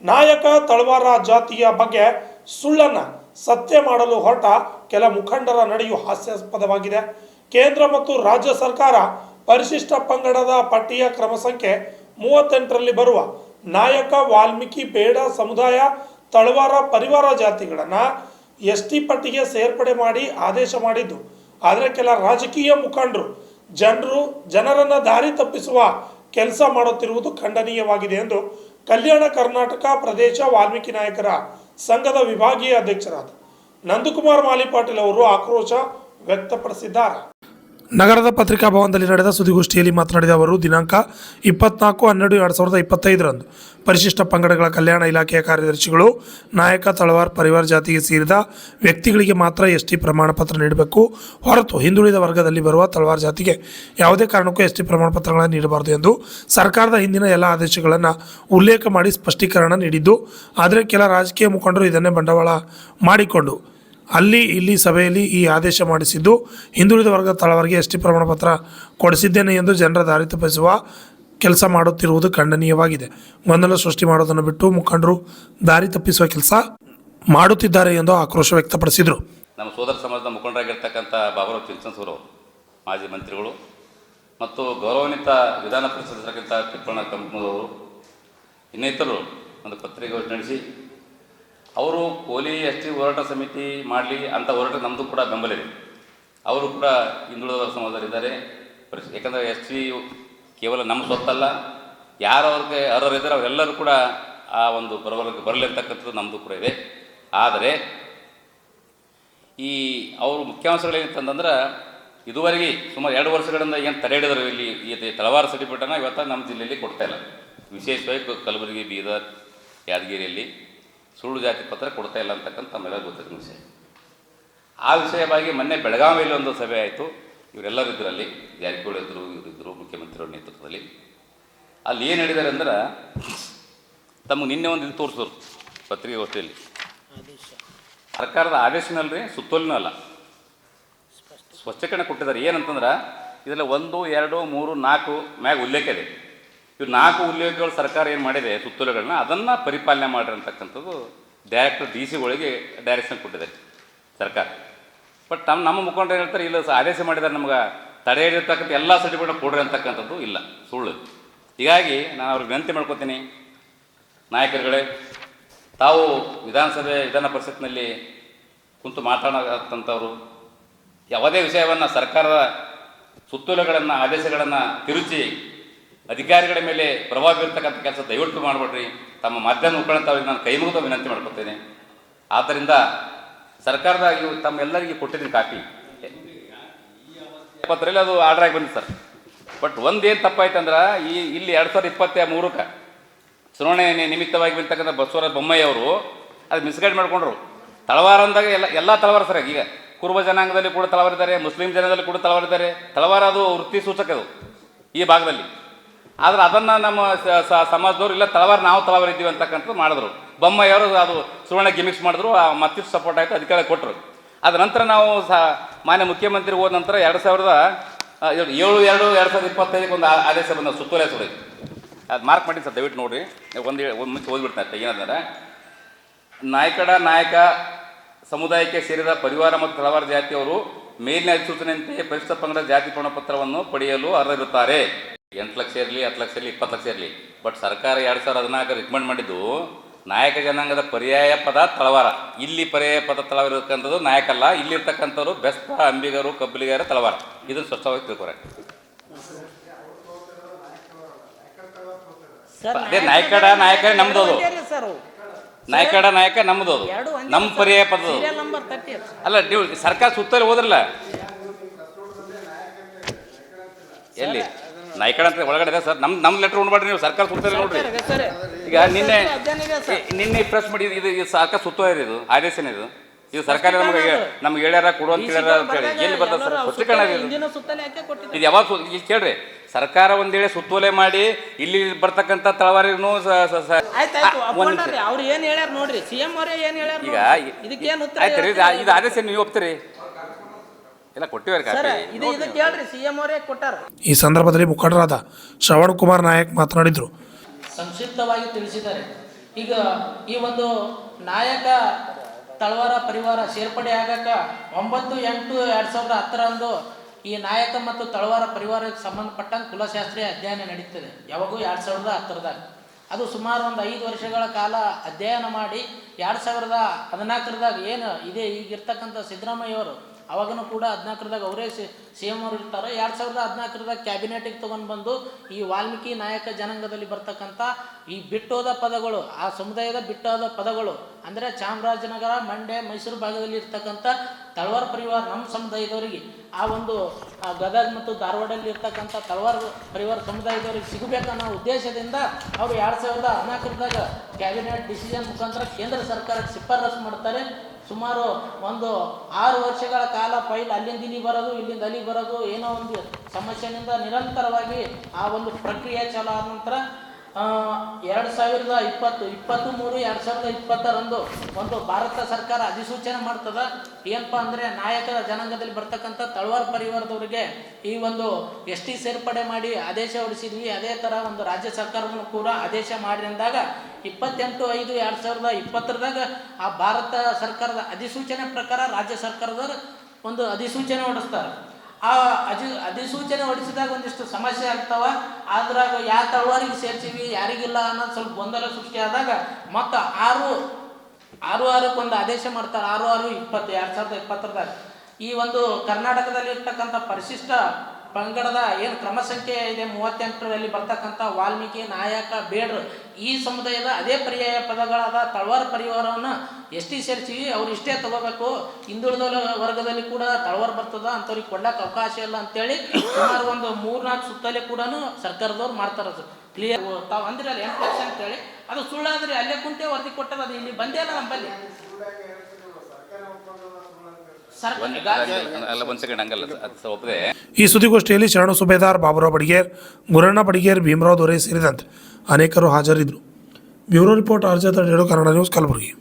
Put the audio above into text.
ನಾಯಕ ತಳವಾರ ಜಾತಿಯ ಬಗ್ಗೆ ಸುಳ್ಳನ್ನು ಸತ್ಯ ಮಾಡಲು ಹೊರಟ ಕೆಲ ಮುಖಂಡರ ನಡೆಯು ಹಾಸ್ಯಾಸ್ಪದವಾಗಿದೆ. ಕೇಂದ್ರ ಮತ್ತು ರಾಜ್ಯ ಸರ್ಕಾರ ಪರಿಶಿಷ್ಟ ಪಂಗಡದ ಪಟ್ಟಿಯ ಕ್ರಮ ಸಂಖ್ಯೆ 38ರಲ್ಲಿ ಬರುವ ನಾಯಕ ವಾಲ್ಮೀಕಿ ಬೇಡ ಸಮುದಾಯ ತಳವಾರ ಪರಿವಾರ ಜಾತಿಗಳನ್ನು ಎಸ್ಟಿ ಪಟ್ಟಿಗೆ ಸೇರ್ಪಡೆ ಮಾಡಿ ಆದೇಶ ಮಾಡಿದ್ದು, ಆದರೆ ಕೆಲ ರಾಜಕೀಯ ಮುಖಂಡರು ಜನರನ್ನು ದಾರಿ ತಪ್ಪಿಸುವ ಕೆಲಸ ಮಾಡುತ್ತಿರುವುದು ಖಂಡನೀಯವಾಗಿದೆ ಎಂದು ಕಲ್ಯಾಣ ಕರ್ನಾಟಕ ಪ್ರದೇಶ ವಾಲ್ಮೀಕಿ ನಾಯಕರ ಸಂಘದ ವಿಭಾಗೀಯ ಅಧ್ಯಕ್ಷರಾದ ನಂದಕುಮಾರ್ ಮಾಲಿಪಾಟೀಲ್ ಅವರು ಆಕ್ರೋಶ ವ್ಯಕ್ತಪಡಿಸಿದ್ದಾರೆ. ನಗರದ ಪತ್ರಿಕಾ ಭವನದಲ್ಲಿ ನಡೆದ ಸುದ್ದಿಗೋಷ್ಠಿಯಲ್ಲಿ ಮಾತನಾಡಿದ ಅವರು, ದಿನಾಂಕ 24/12/2025ರಂದು ಪರಿಶಿಷ್ಟ ಪಂಗಡಗಳ ಕಲ್ಯಾಣ ಇಲಾಖೆಯ ಕಾರ್ಯದರ್ಶಿಗಳು ನಾಯಕ ತಳವಾರ್ ಪರಿವಾರ ಜಾತಿಗೆ ಸೇರಿದ ವ್ಯಕ್ತಿಗಳಿಗೆ ಮಾತ್ರ ಎಸ್ಟಿ ಪ್ರಮಾಣ ಪತ್ರ ನೀಡಬೇಕು ಹೊರತು ಹಿಂದುಳಿದ ವರ್ಗದಲ್ಲಿ ಬರುವ ತಳವಾರ್ ಜಾತಿಗೆ ಯಾವುದೇ ಕಾರಣಕ್ಕೂ ಎಸ್ಟಿ ಪ್ರಮಾಣ ಪತ್ರಗಳನ್ನು ನೀಡಬಾರದು ಎಂದು ಸರ್ಕಾರದ ಹಿಂದಿನ ಎಲ್ಲ ಆದೇಶಗಳನ್ನು ಉಲ್ಲೇಖ ಮಾಡಿ ಸ್ಪಷ್ಟೀಕರಣ ನೀಡಿದ್ದು, ಆದರೆ ಕೆಲ ರಾಜಕೀಯ ಮುಖಂಡರು ಇದನ್ನೇ ಬಂಡವಾಳ ಮಾಡಿಕೊಂಡು ಇಲ್ಲಿ ಸಭೆಯಲ್ಲಿ ಈ ಆದೇಶ ಮಾಡಿಸಿದ್ದು, ಹಿಂದುಳಿದ ವರ್ಗದ ತಳವಾರಿಗೆ ಎಸ್ಟಿ ಪ್ರಮಾಣ ಪತ್ರ ಕೊಡಿಸಿದ್ದೇನೆ ಎಂದು ಜನರ ದಾರಿ ತಪ್ಪಿಸುವ ಕೆಲಸ ಮಾಡುತ್ತಿರುವುದು ಖಂಡನೀಯವಾಗಿದೆ. ಗೊಂದಲ ಸೃಷ್ಟಿ ಮಾಡೋದನ್ನು ಬಿಟ್ಟು ಮುಖಂಡರು ದಾರಿ ತಪ್ಪಿಸುವ ಕೆಲಸ ಮಾಡುತ್ತಿದ್ದಾರೆ ಎಂದು ಆಕ್ರೋಶ ವ್ಯಕ್ತಪಡಿಸಿದರು. ನಮ್ಮ ಸೋದರ ಸಮಾಜದ ಮುಖಂಡರಾಗಿರ್ತಕ್ಕಂಥ ಬಾಬುರಾವ್ ಚಿಂಚನ್ಸೂರು ಮಾಜಿ ಮಂತ್ರಿಗಳು ಮತ್ತು ಗೌರವಾನ್ವಿತ ವಿಧಾನ ಪರಿಷತ್ ಸದಸ್ಯರಾಗಿದ್ದ ತಿಪ್ಪಣ್ಣ ಕಂಪನವರು ಇನ್ನಿತರರು ಒಂದು ಪತ್ರಿಕಾಗೋಷ್ಠಿ ನಡೆಸಿ ಅವರು ಕೋಲಿ ಎಸ್ಟಿ ಹೋರಾಟ ಸಮಿತಿ ಮಾಡಲಿ ಅಂಥ ಹೋರಾಟ ನಮ್ಮದು ಕೂಡ ಬೆಂಬಲ ಇದೆ. ಅವರು ಕೂಡ ಹಿಂದುಳಿದ ಸಮಾಜದಲ್ಲಿದ್ದಾರೆ. ಯಾಕಂದರೆ ಎಸ್ಟಿ ಕೇವಲ ನಮ್ಮ ಸ್ವತ್ತಲ್ಲ, ಯಾರು ಅವ್ರಿಗೆ ಅರ್ಹರಿದ್ದಾರೆ ಅವರೆಲ್ಲರೂ ಕೂಡ ಆ ಒಂದು ಬರಲಿ ಅಂತಕ್ಕಂಥದ್ದು ನಮ್ಮದು ಕೂಡ ಇದೆ. ಆದರೆ ಈ ಅವರು ಮುಖ್ಯಾಂಶಗಳೇನಿತ್ತಂದ್ರೆ ಇದುವರೆಗೆ ಸುಮಾರು 2 ವರ್ಷಗಳಿಂದ ಏನು ತಡೆ ಹಿಡಿದ್ರು ಇಲ್ಲಿ ಈ ತಳವಾರ ಸರ್ಟಿಫಿಕೇಟನ್ನು ಇವತ್ತು ನಮ್ಮ ಜಿಲ್ಲೆಯಲ್ಲಿ ಕೊಡ್ತಾಯಿಲ್ಲ. ವಿಶೇಷವಾಗಿ ಕಲಬುರಗಿ, ಬೀದರ್, ಯಾದಗಿರಿಯಲ್ಲಿ ಸುಳ್ಳು ಜಾತಿ ಪತ್ರ ಕೊಡ್ತಾ ಇಲ್ಲ ಅಂತಕ್ಕಂಥ ನಮ್ಮೆಲ್ಲ ಗೊತ್ತಿದ್ದ ವಿಷಯ. ಆ ವಿಷಯವಾಗಿ ಮೊನ್ನೆ ಬೆಳಗಾವಿಯಲ್ಲಿ ಒಂದು ಸಭೆ ಆಯಿತು. ಇವರೆಲ್ಲರೂ ಇದ್ದರು, ಅಲ್ಲಿ ಜಾರಕಿಹೊಳಿ ಇದ್ದರು, ಇವರಿದ್ದರು, ಮುಖ್ಯಮಂತ್ರಿಯವರ ನೇತೃತ್ವದಲ್ಲಿ. ಅಲ್ಲಿ ಏನು ಹೇಳಿದ್ದಾರೆ ಅಂದ್ರೆ, ತಮಗೆ ನಿನ್ನೆ ಒಂದು ಇದು ತೋರಿಸಿದ್ರು ಪತ್ರಿಕಾಗೋಷ್ಠಿಯಲ್ಲಿ, ಸರ್ಕಾರದ ಆದೇಶನಲ್ರಿ ಸುತ್ತೋಲಿನೂ ಅಲ್ಲ, ಸ್ಪಷ್ಟೀಕರಣ ಕೊಟ್ಟಿದ್ದಾರೆ. ಏನಂತಂದ್ರೆ ಇದರಲ್ಲಿ 1, 2, 3, 4 ಮ್ಯಾಗ ಉಲ್ಲೇಖ ಇದೆ. ಇವು 4 ಉಲ್ಲೇಖಗಳು ಸರ್ಕಾರ ಏನು ಮಾಡಿದೆ ಸುತ್ತೋಲೆಗಳನ್ನ ಅದನ್ನು ಪರಿಪಾಲನೆ ಮಾಡಿರ್ತಕ್ಕಂಥದ್ದು ಡೈರೆಕ್ಟರ್ DC ಡೈರೆಕ್ಷನ್ ಕೊಟ್ಟಿದೆ ಸರ್ಕಾರ. ಬಟ್ ನಮ್ಮ ಮುಖಂಡರು ಏನು ಹೇಳ್ತಾರೆ, ಇಲ್ಲ ಆದೇಶ ಮಾಡಿದ್ದಾರೆ, ನಮ್ಗೆ ತಡೆ ಹಿಡಿರ್ತಕ್ಕಂಥ ಎಲ್ಲ ಸರ್ಟಿಫಿಕೇಟ್ ಕೊಡ್ರಿ ಅಂತಕ್ಕಂಥದ್ದು ಇಲ್ಲ, ಸುಳ್ಳು. ಹೀಗಾಗಿ ನಾನು ಅವ್ರಿಗೆ ವಿನಂತಿ ಮಾಡ್ಕೊತೀನಿ, ನಾಯಕರುಗಳೇ, ತಾವು ವಿಧಾನ ಪರಿಷತ್ನಲ್ಲಿ ಕುಂತು ಮಾತನಾಡತಂಥವ್ರು ಯಾವುದೇ ವಿಷಯವನ್ನು ಸರ್ಕಾರದ ಸುತ್ತೋಲೆಗಳನ್ನು ಆದೇಶಗಳನ್ನು ತಿರುಚಿ ಅಧಿಕಾರಿಗಳ ಮೇಲೆ ಪ್ರಭಾವ ಬೀರ್ತಕ್ಕಂಥ ಕೆಲಸ ದಯವಿಟ್ಟು ಮಾಡಿಬಿಡ್ರಿ. ತಮ್ಮ ಮಾಧ್ಯಮ ಮುಖಾಂತರ ಅವ್ರಿಗೆ ನಾನು ಕೈ ಮುಗಿದು ವಿನಂತಿ ಮಾಡ್ಕೊತೇನೆ. ಆದ್ದರಿಂದ ಸರ್ಕಾರದ ತಮ್ಮೆಲ್ಲರಿಗೆ ಕೊಟ್ಟಿದ್ದೀನಿ ಕಾಪಿ ಪತ್ರದಲ್ಲಿ ಅದು ಆರ್ಡರ್ ಆಗಿ ಬಂದಿದೆ ಸರ್. ಬಟ್ ಒಂದೇನು ತಪ್ಪಾಯ್ತು ಅಂದ್ರೆ ಇಲ್ಲಿ 2023ಕ್ಕೆ ಚುನಾವಣೆ ನಿಮಿತ್ತವಾಗಿ ಬರ್ತಕ್ಕಂಥ ಬಸವರಾಜ ಬೊಮ್ಮಾಯಿ ಅವರು ಅದು ಮಿಸ್ಗೈಡ್ ಮಾಡಿಕೊಂಡ್ರು. ತಳವಾರ ಅಂದಾಗ ಎಲ್ಲ ತಳವಾರ ಸರ್. ಈಗ ಕುರುಬ ಜನಾಂಗದಲ್ಲಿ ಕೂಡ ತಳವಾರಿದ್ದಾರೆ, ಮುಸ್ಲಿಂ ಜನಾಂಗದಲ್ಲಿ ಕೂಡ ತಳವಾರಿದ್ದಾರೆ. ತಳವಾರ ಅದು ವೃತ್ತಿ ಸೂಚಕ ಅದು ಈ ಭಾಗದಲ್ಲಿ. ಆದರೆ ಅದನ್ನು ನಮ್ಮ ಸಮಾಜದವ್ರು ಇಲ್ಲ ತಳವಾರ ನಾವು ತಳವಾರ ಇದ್ದೀವಿ ಅಂತಕ್ಕಂಥದ್ದು ಮಾಡಿದ್ರು. ಬೊಮ್ಮಾಯಿಯವರು ಅದು ಸುವರ್ಣ ಗಿಮಿಕ್ಸ್ ಮಾಡಿದ್ರು, ಮತ್ತಿಷ್ಟು ಸಪೋರ್ಟ್ ಆಯಿತು, ಅಧಿಕಾರ ಕೊಟ್ಟರು. ಅದ ನಂತರ ನಾವು ಮಾನ್ಯ ಮುಖ್ಯಮಂತ್ರಿ ಹೋದ ನಂತರ 2007/2/2025 ಒಂದು ಆದೇಶ ಬಂದ ಸುತ್ತೋಲೆ ಸುಳಿ ಅದು ಮಾರ್ಕ್ ಮಾಡಿ ಸರ್, ದಯವಿಟ್ಟು ನೋಡಿರಿ. ಒಂದು ಮುಂಚೆ ಓದ್ಬಿಡ್ತಾರೆ. ಏನಂದರೆ, ನಾಯಕ ಸಮುದಾಯಕ್ಕೆ ಸೇರಿದ ಪರಿವಾರ ಮತ್ತು ತಳವಾರ ಜಾತಿಯವರು ಮೇಲಿನ ಅಧಿಸೂಚನೆಯಂತೆ ಪರಿಶಿಷ್ಟ ಪಂಗಡ ಜಾತಿ ಪ್ರಮಾಣ ಪತ್ರವನ್ನು ಪಡೆಯಲು ಅರ್ಹರಿರುತ್ತಾರೆ. 8 ಲಕ್ಷ ಇರಲಿ, 10 ಲಕ್ಷ ಇರಲಿ, 20 ಲಕ್ಷ ಇರಲಿ. ಬಟ್ ಸರ್ಕಾರ 2014 ರಿಕಮೆಂಡ್ ಮಾಡಿದ್ದು ನಾಯಕ ಜನಾಂಗದ ಪರ್ಯಾಯ ಪದ ತಳವಾರ. ಇಲ್ಲಿ ಪರ್ಯಾಯ ಪದ ತಳವಾರ ಇರತಕ್ಕಂಥದ್ದು ನಾಯಕ ಅಲ್ಲ, ಇಲ್ಲಿರ್ತಕ್ಕಂಥವ್ರು ಬೆಸ್ತ, ಅಂಬಿಗರು, ಕಬ್ಬಲಿಗರ ತಳವಾರ. ಇದನ್ನು ಸ್ಪಷ್ಟವಾಗಿ ತಿಳ್ಕೊರೆ. ಅದೇ ನಾಯಕ ನಮ್ದು, ಅದು ನಾಯಕ ನಮ್ದು, ಅದು ನಮ್ಮ ಪರ್ಯಾಯ ಪದ ಅಲ್ಲ. ನೀವು ಸರ್ಕಾರ ಸುತ್ತಲೇ ಹೋದ್ರಲ್ಲ, ಎಲ್ಲಿ ನಾಯ್ಕಡ ಅಂತ ಒಳಗಡೆ ಇದೆ ಸರ್. ನಮ್ಮ ಲೆಟ್ರ್ ಉಣ್ಬೇಡ್ರಿ ನೀವು, ಸರ್ಕಾರ ಸುತ್ತೋಲೆ ನೋಡ್ರಿ. ಈಗ ನಿನ್ನೆ ಪ್ರೆಸ್ ಮಾಡಿ ಇದು ಸರ್ಕಾರ ಸುತ್ತೋಲೆ, ಇದು ಆದೇಶನೇ, ಇದು ಸರ್ಕಾರ ನಮ್ಗೆ ಹೇಳ್ಯಾರ ಕೊಡು ಅಂತ ಹೇಳ್ಯಾರ ಅಂತ ಹೇಳಿ ಎಲ್ಲಿ ಬರ್ತದೆ ಸರ್? ಸ್ವಚ್ಛೀಕರಣ ಇದು ಯಾವಾಗ ಈಗ ಕೇಳ್ರಿ, ಸರ್ಕಾರ ಒಂದ್ ವೇಳೆ ಸುತ್ತೋಲೆ ಮಾಡಿ ಇಲ್ಲಿ ಬರ್ತಕ್ಕಂಥ ತಳವಾರಿಗೂ ಈಗ ಆಯ್ತು, ಇದು ಆದೇಶ ನೀವು ಒಪ್ತೀರಿ? ಈ ಸಂದರ್ಭದಲ್ಲಿ ಮುಖಂಡರಾದ ಶ್ರವಣ್ ಕುಮಾರ್ ನಾಯಕ್ ಮಾತನಾಡಿದರು. ಸಂಕ್ಷಿಪ್ತವಾಗಿ ತಿಳಿಸಿದ್ದಾರೆ. ಈಗ ಈ ಒಂದು ನಾಯಕ ತಳವಾರ ಪರಿವಾರ ಸೇರ್ಪಡೆ ಆಗಕ 9/8/2010 ಈ ನಾಯಕ ಮತ್ತು ತಳವಾರ ಪರಿವಾರಕ್ಕೆ ಸಂಬಂಧಪಟ್ಟಂಗೆ ಕುಲಶಾಸ್ತ್ರೀಯ ಅಧ್ಯಯನ ನಡೀತದೆ. ಯಾವಾಗೂ 2010ದಾಗ ಅದು ಸುಮಾರು ಒಂದು 5 ವರ್ಷಗಳ ಕಾಲ ಅಧ್ಯಯನ ಮಾಡಿ 2014 ಏನು ಇದೇ ಈಗಿರ್ತಕ್ಕಂಥ ಸಿದ್ದರಾಮಯ್ಯವರು ಅವಾಗನೂ ಕೂಡ 14 ಅವರೇ CM ಅವರು ಇರ್ತಾರೆ. 2014 ಕ್ಯಾಬಿನೆಟಿಗೆ ತೊಗೊಂಡು ಬಂದು ಈ ವಾಲ್ಮೀಕಿ ನಾಯಕ ಜನಾಂಗದಲ್ಲಿ ಬರ್ತಕ್ಕಂಥ ಈ ಬಿಟ್ಟೋದ ಪದಗಳು, ಆ ಸಮುದಾಯದ ಬಿಟ್ಟೋದ ಪದಗಳು ಅಂದರೆ ಚಾಮರಾಜನಗರ, ಮಂಡ್ಯ, ಮೈಸೂರು ಭಾಗದಲ್ಲಿ ಇರ್ತಕ್ಕಂಥ ತಳವಾರ ಪರಿವಾರ ನಮ್ಮ ಸಮುದಾಯದವರಿಗೆ, ಆ ಒಂದು ಗದಗ ಮತ್ತು ಧಾರವಾಡಲ್ಲಿ ಇರ್ತಕ್ಕಂಥ ತಳವಾರ ಪರಿವಾರ ಸಮುದಾಯದವರಿಗೆ ಸಿಗಬೇಕನ್ನೋ ಉದ್ದೇಶದಿಂದ ಅವರು 2014 ಕ್ಯಾಬಿನೆಟ್ ಡಿಸಿಷನ್ ಮುಖಾಂತರ ಕೇಂದ್ರ ಸರ್ಕಾರಕ್ಕೆ ಶಿಫಾರಸು ಮಾಡ್ತಾರೆ. ಸುಮಾರು ಒಂದು 6 ವರ್ಷಗಳ ಕಾಲ ಫೈಲ್ ಅಲ್ಲಿಂದ ಇಲ್ಲಿ ಬರೋದು, ಇಲ್ಲಿಂದ ಅಲ್ಲಿ ಬರೋದು, ಏನೋ ಒಂದು ಸಮಸ್ಯೆನಿಂದ ನಿರಂತರವಾಗಿ ಆ ಒಂದು ಪ್ರಕ್ರಿಯೆ ಚಾಲು ಆದ ನಂತರ 23/2020 ಒಂದು ಭಾರತ ಸರ್ಕಾರ ಅಧಿಸೂಚನೆ ಮಾಡ್ತದ. ಏನಪ್ಪ ಅಂದರೆ ನಾಯಕರ ಜನಾಂಗದಲ್ಲಿ ಬರ್ತಕ್ಕಂಥ ತಳವಾರ ಪರಿವಾರದವರಿಗೆ ಈ ಒಂದು ST ಸೇರ್ಪಡೆ ಮಾಡಿ ಆದೇಶ ಹೊರಡಿಸಿದ್ವಿ. ಅದೇ ಥರ ಒಂದು ರಾಜ್ಯ ಸರ್ಕಾರವನ್ನು ಕೂಡ ಆದೇಶ ಮಾಡಿ ಅಂದಾಗ 28/5/2020 ಆ ಭಾರತ ಸರ್ಕಾರದ ಅಧಿಸೂಚನೆ ಪ್ರಕಾರ ರಾಜ್ಯ ಸರ್ಕಾರದವರು ಒಂದು ಅಧಿಸೂಚನೆ ಹೊರಡಿಸ್ತಾರೆ. ಆ ಅಧಿಸೂಚನೆ ಹೊರಡಿಸಿದಾಗ ಒಂದಿಷ್ಟು ಸಮಸ್ಯೆ ಆಗ್ತಾವ. ಅದ್ರಾಗ ಯಾವ ತಳವಾರಿಗೆ ಸೇರ್ತೀವಿ ಯಾರಿಗಿಲ್ಲ ಅನ್ನೋದು ಸ್ವಲ್ಪ ಗೊಂದಲ ಸೃಷ್ಟಿ ಆದಾಗ ಮತ್ತು 6/6 ಒಂದು ಆದೇಶ ಮಾಡ್ತಾರೆ. 6/6/2020 ಈ ಒಂದು ಕರ್ನಾಟಕದಲ್ಲಿ ಇರ್ತಕ್ಕಂಥ ಪರಿಶಿಷ್ಟ ಪಂಗಡದ ಏನು ಕ್ರಮ ಸಂಖ್ಯೆ ಇದೆ 38ರಲ್ಲಿ ಬರ್ತಕ್ಕಂಥ ವಾಲ್ಮೀಕಿ, ನಾಯಕ, ಬೇಡ್ರು ಈ ಸಮುದಾಯದ ಅದೇ ಪರ್ಯಾಯ ಪದಗಳಾದ ತಳವಾರ ಪರಿವಾರವನ್ನು ST ಸೇರಿಸಿ ಅವ್ರು ಇಷ್ಟೇ ತಗೋಬೇಕು, ಹಿಂದುಳಿದ ವರ್ಗದಲ್ಲಿ ಕೂಡ ತಳವಾರ ಬರ್ತದ, ಅಂಥವ್ರಿಗೆ ಕೊಡ್ಲಿಕ್ಕೆ ಅವಕಾಶ ಇಲ್ಲ ಅಂತೇಳಿ ಸುಮಾರು ಒಂದು 3-4 ಸುತ್ತಲೇ ಕೂಡ ಸರ್ಕಾರದವ್ರು ಮಾಡ್ತಾರೆ. ಅದು ಕ್ಲಿಯರ್ ತಾವು ಅಂದಿರಲ್ಲ 8% ಅಂತೇಳಿ, ಅದು ಸುಳ್ಳಾದ್ರೆ ಅಲ್ಲೇ ಕುಂತೆ ವರದಿ ಕೊಟ್ಟದ, ಅದು ಇಲ್ಲಿ ಬಂದೇ ಇಲ್ಲ ನಮ್ಮಲ್ಲಿ. ಈ ಸುದ್ದಿಗೋಷ್ಠಿಯಲ್ಲಿ ಶರಣು ಸುಬೇದಾರ್, ಬಾಬುರಾವ್ ಬಡಿಗೇರ್, ಗುರಣ್ಣ ಬಡಿಗೇರ್, ಭೀಮರಾವ್ ದೊರೆ ಸೇರಿದಂತೆ ಅನೇಕರು ಹಾಜರಿದ್ದರು. ಬ್ಯೂರೋ ರಿಪೋರ್ಟ್, ಆರ್ಜ ಕನ್ನಡ ನ್ಯೂಸ್, ಕಲಬುರಗಿ.